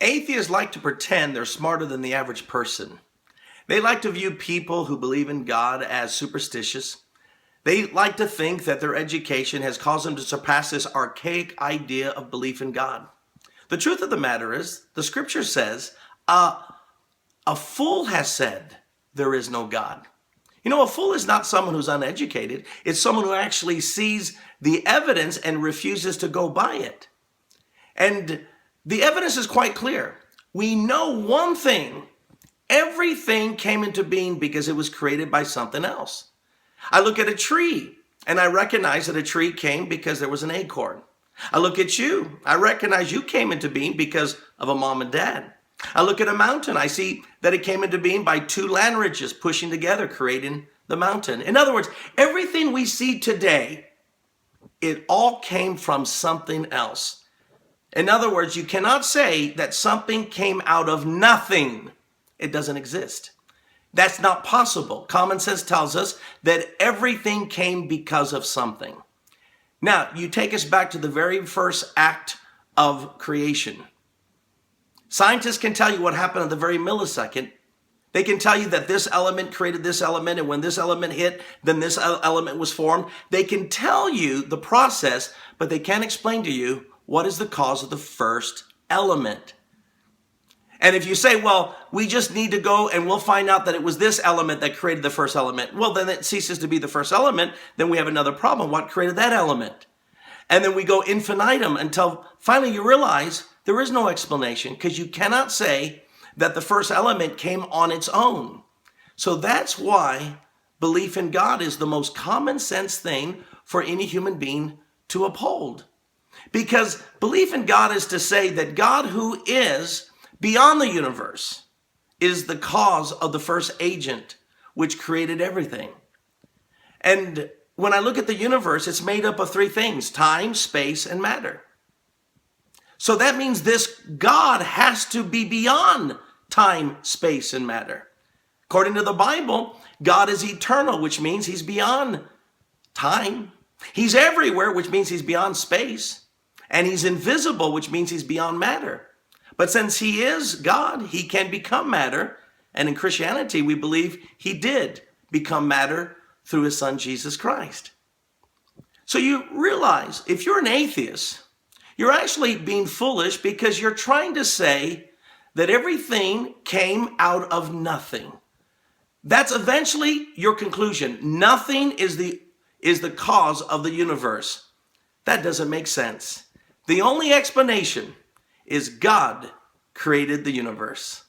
Atheists like to pretend they're smarter than the average person. They like to view people who believe in God as superstitious. They like to think that their education has caused them to surpass this archaic idea of belief in God. The truth of the matter is, the scripture says, a fool has said there is no God. You know, a fool is not someone who's uneducated. It's someone who actually sees the evidence and refuses to go by it. And the evidence is quite clear. We know one thing. Everything came into being because it was created by something else. I look at a tree and I recognize that a tree came because there was an acorn. I look at you. I recognize you came into being because of a mom and dad. I look at a mountain. I see that it came into being by two land ridges pushing together, creating the mountain. In other words, everything we see today, it all came from something else. In other words, you cannot say that something came out of nothing. It doesn't exist. That's not possible. Common sense tells us that everything came because of something. Now, you take us back to the very first act of creation. Scientists can tell you what happened at the very millisecond. They can tell you that this element created this element, and when this element hit, then this element was formed. They can tell you the process, but they can't explain to you what is the cause of the first element. And if you say, well, we just need to go and we'll find out that it was this element that created the first element, well, then it ceases to be the first element. Then we have another problem. What created that element? And then we go infinitum until finally you realize there is no explanation, because you cannot say that the first element came on its own. So that's why belief in God is the most common sense thing for any human being to uphold. Because belief in God is to say that God, who is beyond the universe, is the cause of the first agent which created everything. And when I look at the universe, it's made up of three things: time, space, and matter. So that means this God has to be beyond time, space, and matter. According to the Bible, God is eternal, which means he's beyond time. He's everywhere, which means he's beyond space. And he's invisible, which means he's beyond matter. But since he is God, he can become matter. And in Christianity, we believe he did become matter through his son, Jesus Christ. So you realize, if you're an atheist, you're actually being foolish, because you're trying to say that everything came out of nothing. That's eventually your conclusion. Nothing is the cause of the universe. That doesn't make sense. The only explanation is God created the universe.